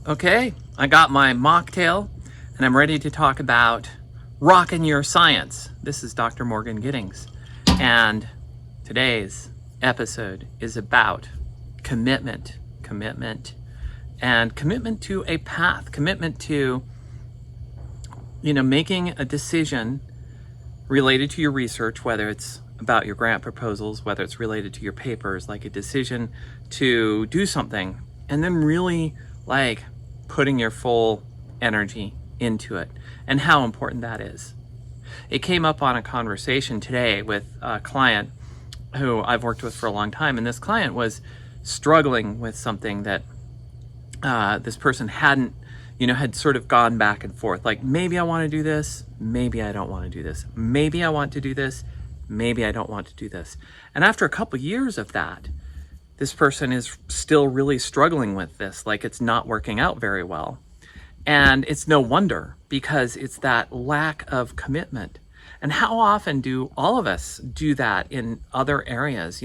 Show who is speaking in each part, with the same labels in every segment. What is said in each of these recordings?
Speaker 1: Okay, I got my mocktail and I'm ready to talk about rocking your science. This is Dr. Morgan Giddings, and today's episode is about commitment, and commitment to a path, commitment to, making a decision related to your research, whether it's about your grant proposals, whether it's related to your papers, like a decision to do something, and then really putting your full energy into it, and how important that is. It came up on a conversation today with a client who I've worked with for a long time, and this client was struggling with something that this person hadn't, had sort of gone back and forth. Like, maybe I want to do this, maybe I don't want to do this. Maybe I want to do this, maybe I don't want to do this. And after a couple years of that, this person is still really struggling with this, like it's not working out very well. And it's no wonder, because it's that lack of commitment. And how often do all of us do that in other areas?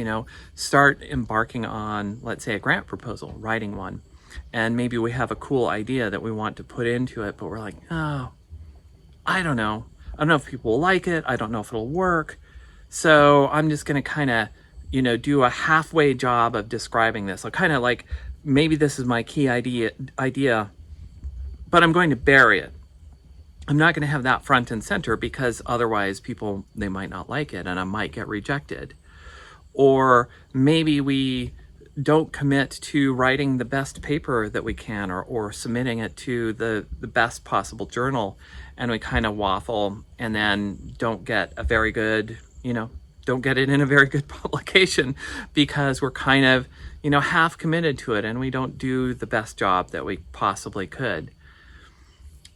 Speaker 1: Start embarking on, let's say, a grant proposal, writing one. And maybe we have a cool idea that we want to put into it, but we're like, oh, I don't know. I don't know if people will like it. I don't know if it'll work. So I'm just going to kind of, do a halfway job of describing this. So kind of like, maybe this is my key idea, but I'm going to bury it. I'm not going to have that front and center, because otherwise people, they might not like it and I might get rejected. Or maybe we don't commit to writing the best paper that we can, or submitting it to the best possible journal, and we kind of waffle and then don't get a very good, don't get it in a very good publication, because we're kind of, half committed to it and we don't do the best job that we possibly could.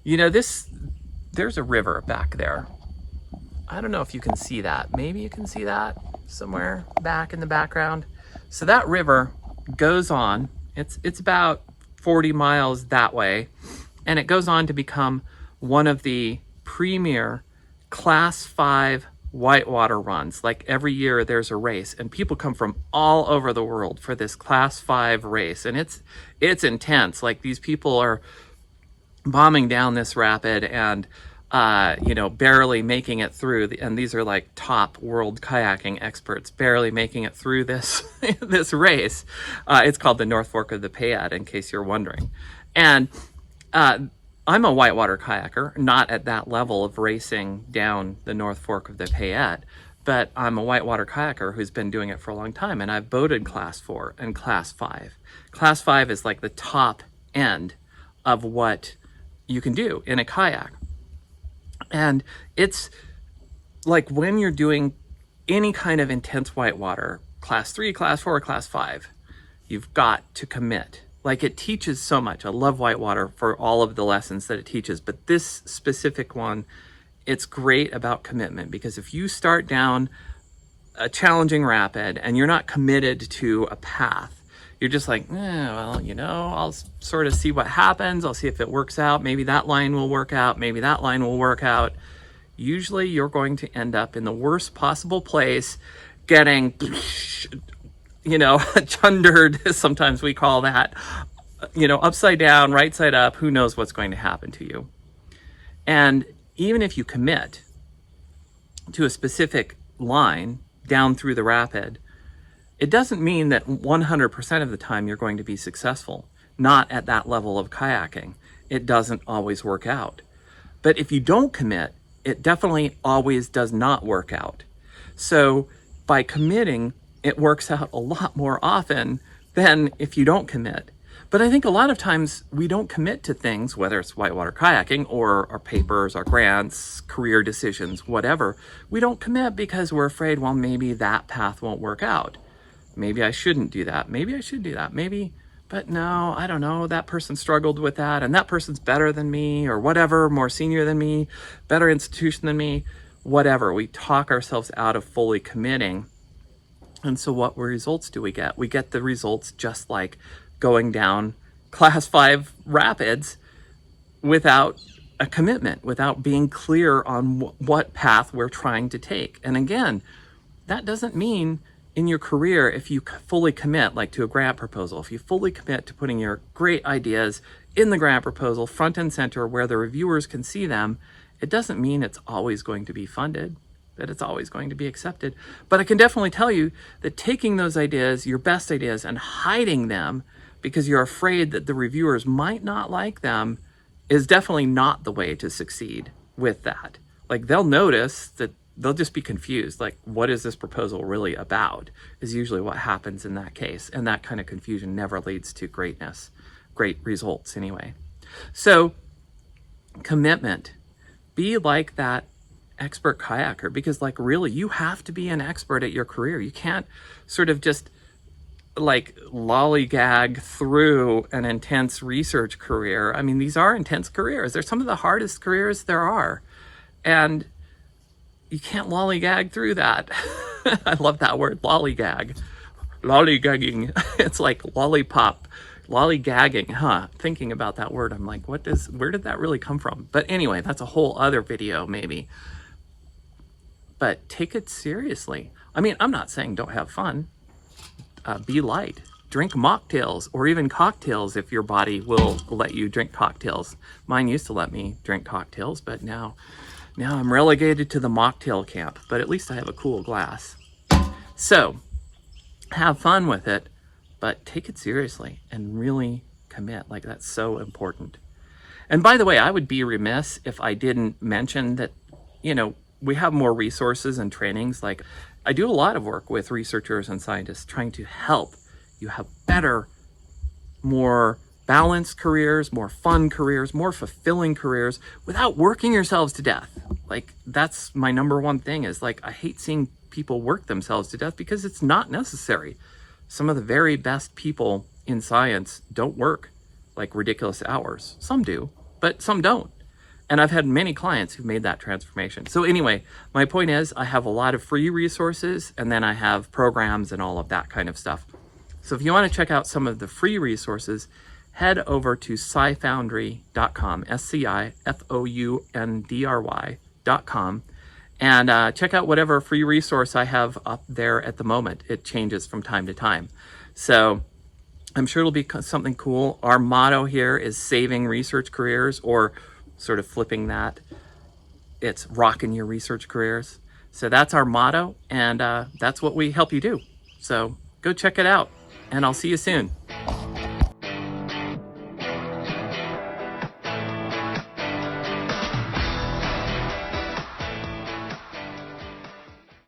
Speaker 1: There's a river back there. I don't know if you can see that. Maybe you can see that somewhere back in the background. So that river goes on. It's about 40 miles that way, and it goes on to become one of the premier Class 5 whitewater runs. Like, every year there's a race, and people come from all over the world for this Class 5 race, and it's intense. Like, these people are bombing down this rapid and barely making it through. And these are like top world kayaking experts, barely making it through this this race. It's called the North Fork of the Payette, in case you're wondering. And I'm a whitewater kayaker, not at that level of racing down the North Fork of the Payette, but I'm a whitewater kayaker who's been doing it for a long time, and I've boated Class 4 and Class 5. Class 5 is like the top end of what you can do in a kayak. And it's like, when you're doing any kind of intense whitewater, Class 3, Class 4, Class 5, you've got to commit. Like, it teaches so much. I love whitewater for all of the lessons that it teaches, but this specific one, it's great about commitment, because if you start down a challenging rapid and you're not committed to a path, you're just like, I'll sort of see what happens. I'll see if it works out. Maybe that line will work out. Maybe that line will work out. Usually you're going to end up in the worst possible place, getting, chundered, sometimes we call that, upside down, right side up. Who knows what's going to happen to you? And even if you commit to a specific line down through the rapid, it doesn't mean that 100% of the time you're going to be successful. Not at that level of kayaking. It doesn't always work out. But if you don't commit, it definitely always does not work out. So by committing, it works out a lot more often than if you don't commit. But I think a lot of times we don't commit to things, whether it's whitewater kayaking or our papers, our grants, career decisions, whatever. We don't commit because we're afraid, well, maybe that path won't work out. Maybe I shouldn't do that. Maybe I should do that. Maybe, but no, I don't know. That person struggled with that, and that person's better than me, or whatever, more senior than me, better institution than me, whatever. We talk ourselves out of fully committing. And so what results do we get? We get the results just like going down Class 5 rapids without a commitment, without being clear on what path we're trying to take. And again, that doesn't mean in your career, if you fully commit, like to a grant proposal, if you fully commit to putting your great ideas in the grant proposal, front and center, where the reviewers can see them, it doesn't mean it's always going to be funded, that it's always going to be accepted. But I can definitely tell you that taking those ideas, your best ideas, and hiding them because you're afraid that the reviewers might not like them is definitely not the way to succeed with that. Like, they'll notice that, they'll just be confused. Like, what is this proposal really about? Is usually what happens in that case. And that kind of confusion never leads to greatness, great results anyway. So, commitment. Be like that expert kayaker, because like really you have to be an expert at your career. You can't sort of just like lollygag through an intense research career. I mean, these are intense careers. They're some of the hardest careers there are. And you can't lollygag through that. I love that word, lollygag. Lollygagging. It's like lollipop. Lollygagging, huh? Thinking about that word, I'm like, where did that really come from? But anyway, that's a whole other video maybe. But take it seriously. I mean, I'm not saying don't have fun. Be light. Drink mocktails or even cocktails if your body will let you drink cocktails. Mine used to let me drink cocktails, but now I'm relegated to the mocktail camp. But at least I have a cool glass. So, have fun with it, but take it seriously and really commit. Like, that's so important. And by the way, I would be remiss if I didn't mention that, we have more resources and trainings. Like, I do a lot of work with researchers and scientists trying to help you have better, more balanced careers, more fun careers, more fulfilling careers without working yourselves to death. Like, that's my number one thing is like, I hate seeing people work themselves to death because it's not necessary. Some of the very best people in science don't work like ridiculous hours. Some do, but some don't. And I've had many clients who've made that transformation. So anyway, my point is I have a lot of free resources, and then I have programs and all of that kind of stuff. So if you want to check out some of the free resources, head over to scifoundry.com, SCIFOUNDRY.com, and check out whatever free resource I have up there at the moment. It changes from time to time. So I'm sure it'll be something cool. Our motto here is saving research careers, or sort of flipping that, it's rocking your research careers. So that's our motto, and that's what we help you do. So go check it out, and I'll see you soon.